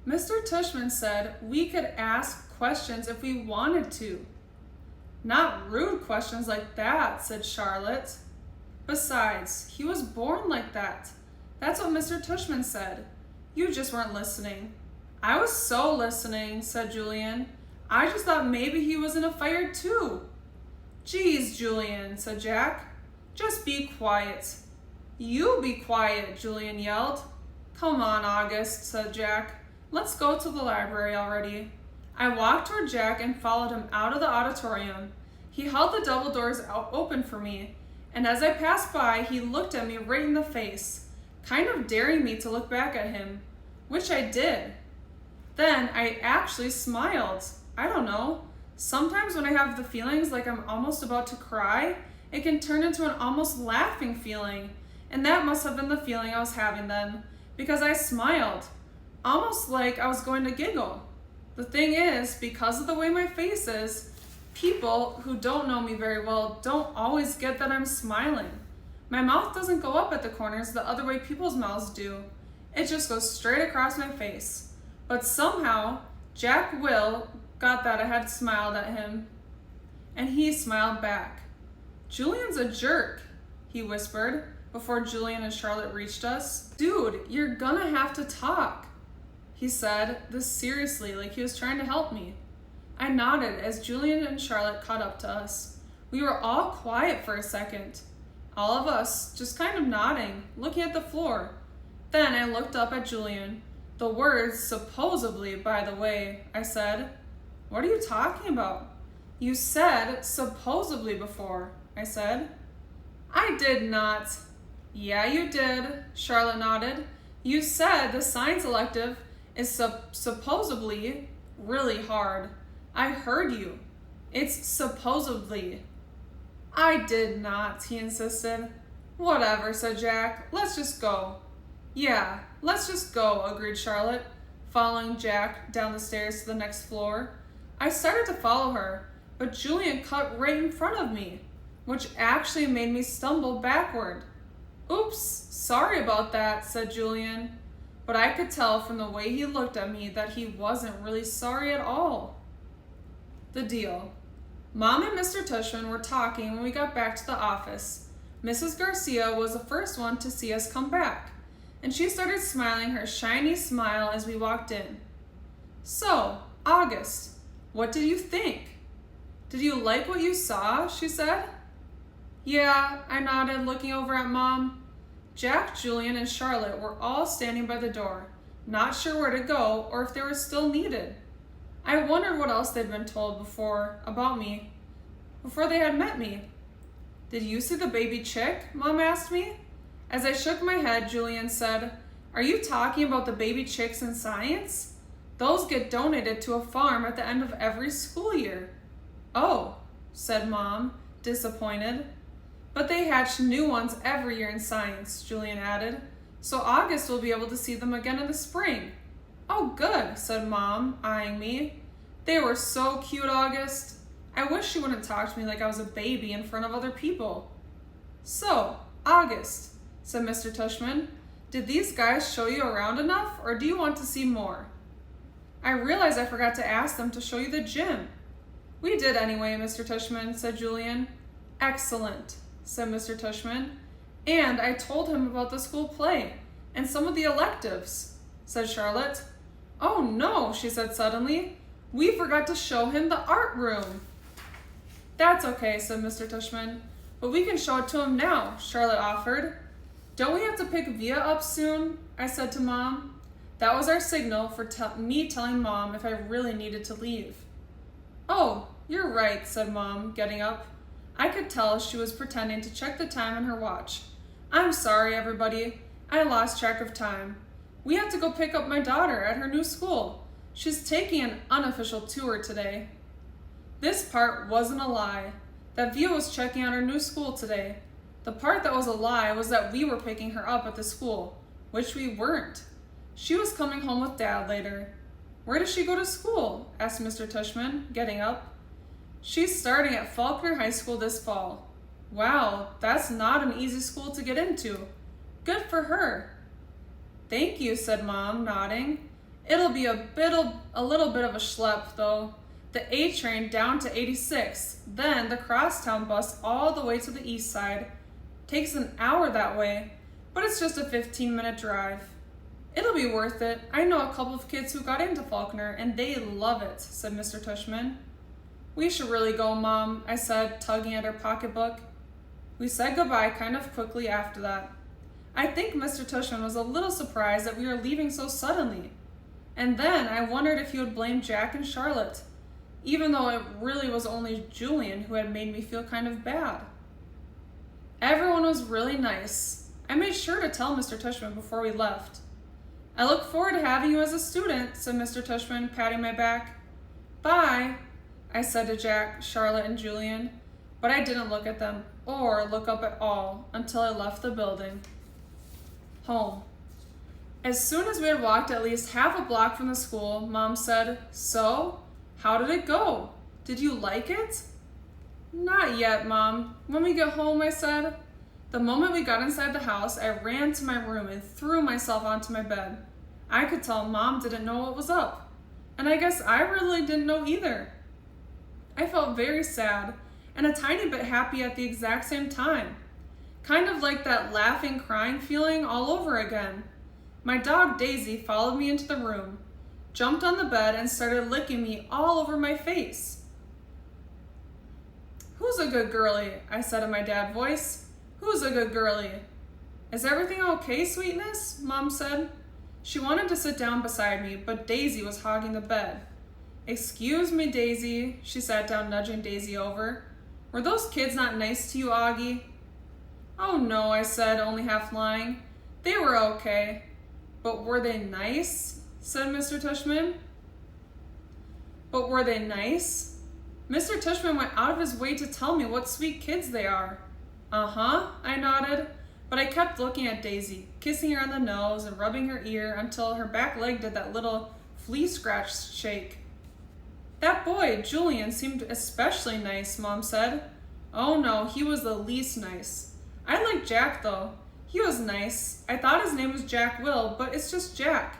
Mr. Tushman said we could ask questions if we wanted to. Not rude questions like that, said Charlotte. Besides, he was born like that. That's what Mr. Tushman said. You just weren't listening. I was so listening, said Julian. I just thought maybe he was in a fire too. Geez, Julian, said Jack. Just be quiet. You be quiet, Julian yelled. Come on, August, said Jack. Let's go to the library already. I walked toward Jack and followed him out of the auditorium. He held the double doors open for me, and as I passed by, he looked at me right in the face, kind of daring me to look back at him, which I did. Then I actually smiled. I don't know. Sometimes when I have the feelings like I'm almost about to cry, it can turn into an almost laughing feeling, and that must have been the feeling I was having then, because I smiled, almost like I was going to giggle. The thing is, because of the way my face is, people who don't know me very well don't always get that I'm smiling. My mouth doesn't go up at the corners the other way people's mouths do. It just goes straight across my face. But somehow, Jack Will got that I had smiled at him, and he smiled back. Julian's a jerk, he whispered before Julian and Charlotte reached us. Dude, you're gonna have to talk, he said this seriously, like he was trying to help me. I nodded as Julian and Charlotte caught up to us. We were all quiet for a second, all of us just kind of nodding, looking at the floor. Then I looked up at Julian. The words supposedly, by the way, I said. What are you talking about? You said supposedly before, I said. I did not. Yeah, you did, Charlotte nodded. You said the science elective is supposedly really hard. I heard you. It's supposedly. I did not, he insisted. Whatever, said Jack. Let's just go. Yeah, let's just go, agreed Charlotte, following Jack down the stairs to the next floor. I started to follow her, but Julian cut right in front of me, which actually made me stumble backward. Oops, sorry about that, said Julian, but I could tell from the way he looked at me that he wasn't really sorry at all. The deal. Mom and Mr. Tushman were talking when we got back to the office. Mrs. Garcia was the first one to see us come back, and she started smiling her shiny smile as we walked in. So, August, what did you think? Did you like what you saw? She said. Yeah, I nodded, looking over at Mom. Jack, Julian, and Charlotte were all standing by the door, not sure where to go or if they were still needed. I wondered what else they'd been told before about me, before they had met me. Did you see the baby chick? Mom asked me. As I shook my head, Julian said, Are you talking about the baby chicks in science? Those get donated to a farm at the end of every school year. Oh, said Mom, disappointed. But they hatch new ones every year in science, Julian added, so August will be able to see them again in the spring. Oh, good, said Mom, eyeing me. They were so cute, August. I wish she wouldn't talk to me like I was a baby in front of other people. So, August, said Mr. Tushman, did these guys show you around enough, or do you want to see more? I realized I forgot to ask them to show you the gym. We did anyway, Mr. Tushman, said Julian. Excellent, said Mr. Tushman. And I told him about the school play and some of the electives, said Charlotte. Oh no, she said suddenly. We forgot to show him the art room. That's okay, said Mr. Tushman, but we can show it to him now, Charlotte offered. Don't we have to pick Via up soon? I said to Mom. That was our signal for me telling Mom if I really needed to leave. Oh, you're right, said Mom, getting up. I could tell she was pretending to check the time on her watch. I'm sorry, everybody. I lost track of time. We have to go pick up my daughter at her new school. She's taking an unofficial tour today. This part wasn't a lie, that Via was checking out her new school today. The part that was a lie was that we were picking her up at the school, which we weren't. She was coming home with Dad later. Where does she go to school? Asked Mr. Tushman, getting up. She's starting at Faulkner High School this fall. Wow, that's not an easy school to get into. Good for her. Thank you, said Mom, nodding. It'll be a little bit of a schlep though. The A train down to 86, then the crosstown bus all the way to the east side. Takes an hour that way, but it's just a 15-minute drive. It'll be worth it. I know a couple of kids who got into Faulkner and they love it, said Mr. Tushman. We should really go, Mom, I said, tugging at her pocketbook. We said goodbye kind of quickly after that. I think Mr. Tushman was a little surprised that we were leaving so suddenly. And then I wondered if he would blame Jack and Charlotte, even though it really was only Julian who had made me feel kind of bad. Everyone was really nice. I made sure to tell Mr. Tushman before we left. I look forward to having you as a student, said Mr. Tushman, patting my back. Bye, I said to Jack, Charlotte, and Julian, but I didn't look at them or look up at all until I left the building. Home. As soon as we had walked at least half a block from the school, Mom said, So, how did it go? Did you like it? Not yet, Mom. When we get home, I said. The moment we got inside the house, I ran to my room and threw myself onto my bed. I could tell Mom didn't know what was up, and I guess I really didn't know either. I felt very sad and a tiny bit happy at the exact same time. Kind of like that laughing, crying feeling all over again. My dog Daisy followed me into the room, jumped on the bed, and started licking me all over my face. Who's a good girlie? I said in my dad voice. Who's a good girlie? Is everything okay, sweetness? Mom said. She wanted to sit down beside me, but Daisy was hogging the bed. Excuse me, Daisy. She sat down, nudging Daisy over. Were those kids not nice to you, Augie? Oh no, I said, only half lying. They were okay. But were they nice? Said Mr. Tushman. But were they nice? Mr. Tushman went out of his way to tell me what sweet kids they are. Uh-huh, I nodded, but I kept looking at Daisy, kissing her on the nose and rubbing her ear until her back leg did that little flea scratch shake. That boy, Julian, seemed especially nice, Mom said. Oh no, he was the least nice. I liked Jack though. He was nice. I thought his name was Jack Will, but it's just Jack.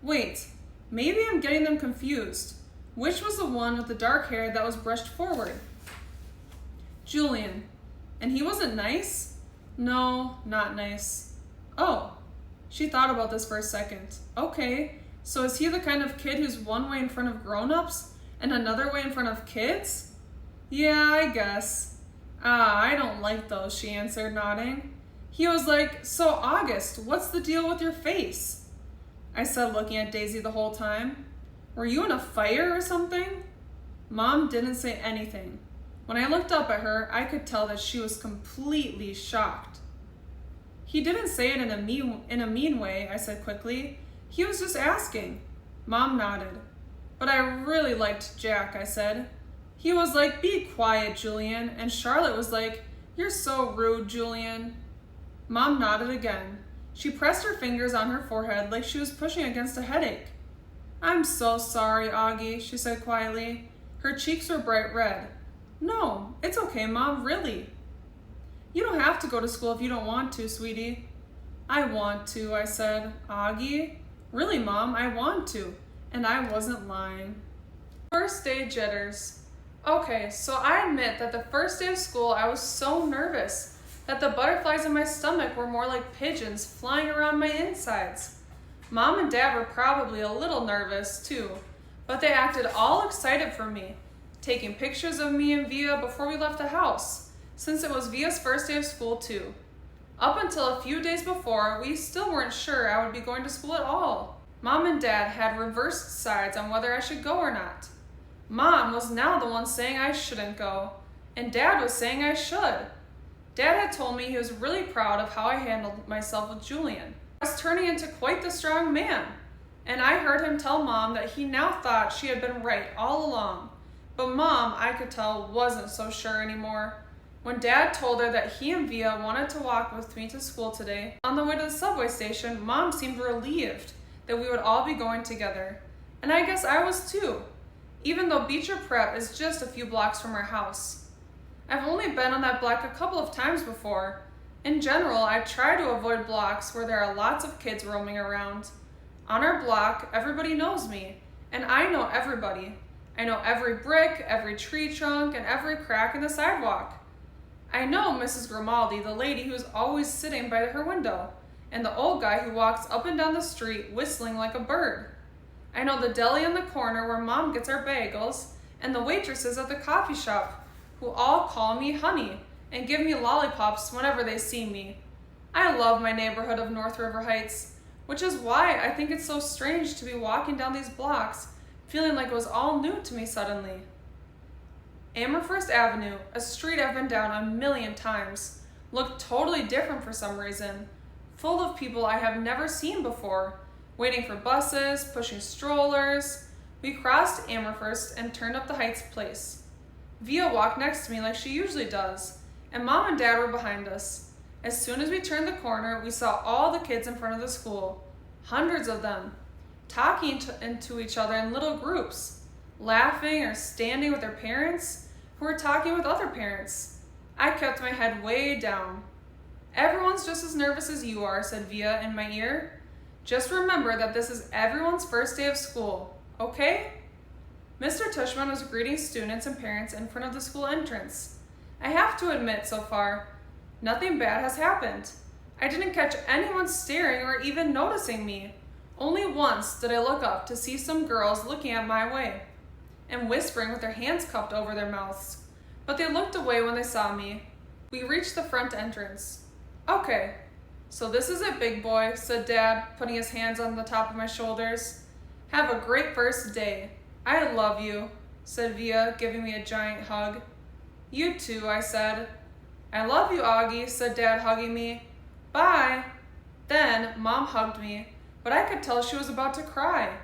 Wait, maybe I'm getting them confused. Which was the one with the dark hair that was brushed forward? Julian. And he wasn't nice? No, not nice. Oh, she thought about this for a second. Okay, so is he the kind of kid who's one way in front of grown-ups and another way in front of kids? Yeah, I guess. I don't like those, she answered, nodding. He was like, So August, what's the deal with your face? I said, looking at Daisy the whole time. Were you in a fire or something? Mom didn't say anything. When I looked up at her, I could tell that she was completely shocked. He didn't say it in a mean way, I said quickly. He was just asking. Mom nodded. But I really liked Jack, I said. He was like, Be quiet, Julian. And Charlotte was like, You're so rude, Julian. Mom nodded again. She pressed her fingers on her forehead like she was pushing against a headache. I'm so sorry, Augie, she said quietly. Her cheeks were bright red. No, it's okay, Mom, really. You don't have to go to school if you don't want to, sweetie. I want to, I said. Augie? Really, Mom, I want to. And I wasn't lying. First day jitters. Okay, so I admit that the first day of school I was so nervous that the butterflies in my stomach were more like pigeons flying around my insides. Mom and Dad were probably a little nervous too, but they acted all excited for me, taking pictures of me and Via before we left the house, since it was Via's first day of school too. Up until a few days before, we still weren't sure I would be going to school at all. Mom and Dad had reversed sides on whether I should go or not. Mom was now the one saying I shouldn't go, and Dad was saying I should. Dad had told me he was really proud of how I handled myself with Julian. I was turning into quite the strong man, and I heard him tell Mom that he now thought she had been right all along. But Mom, I could tell, wasn't so sure anymore. When Dad told her that he and Via wanted to walk with me to school today, on the way to the subway station, Mom seemed relieved that we would all be going together. And I guess I was too, even though Beecher Prep is just a few blocks from our house. I've only been on that block a couple of times before. In general, I try to avoid blocks where there are lots of kids roaming around. On our block, everybody knows me, and I know everybody. I know every brick, every tree trunk, and every crack in the sidewalk. I know Mrs. Grimaldi, the lady who's always sitting by her window, and the old guy who walks up and down the street whistling like a bird. I know the deli in the corner where Mom gets our bagels, and the waitresses at the coffee shop, who all call me honey and give me lollipops whenever they see me. I love my neighborhood of North River Heights, which is why I think it's so strange to be walking down these blocks, feeling like it was all new to me suddenly. Amherst Avenue, a street I've been down a million times, looked totally different for some reason, full of people I have never seen before, waiting for buses, pushing strollers. We crossed Amherst and turned up the Heights Place. Via walked next to me like she usually does, and Mom and Dad were behind us. As soon as we turned the corner, we saw all the kids in front of the school, hundreds of them, talking to each other in little groups, laughing or standing with their parents who were talking with other parents. I kept my head way down. Everyone's just as nervous as you are, said Via in my ear. Just remember that this is everyone's first day of school, okay? Mr. Tushman was greeting students and parents in front of the school entrance. I have to admit, so far, nothing bad has happened. I didn't catch anyone staring or even noticing me. Only once did I look up to see some girls looking at my way and whispering with their hands cupped over their mouths, but they looked away when they saw me. We reached the front entrance. Okay, so this is it, big boy, said Dad, putting his hands on the top of my shoulders. Have a great first day. I love you, said Via, giving me a giant hug. You too, I said. I love you, Augie, said Dad, hugging me. Bye. Then Mom hugged me, but I could tell she was about to cry,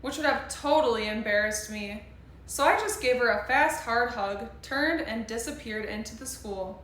which would have totally embarrassed me. So I just gave her a fast, hard hug, turned, and disappeared into the school.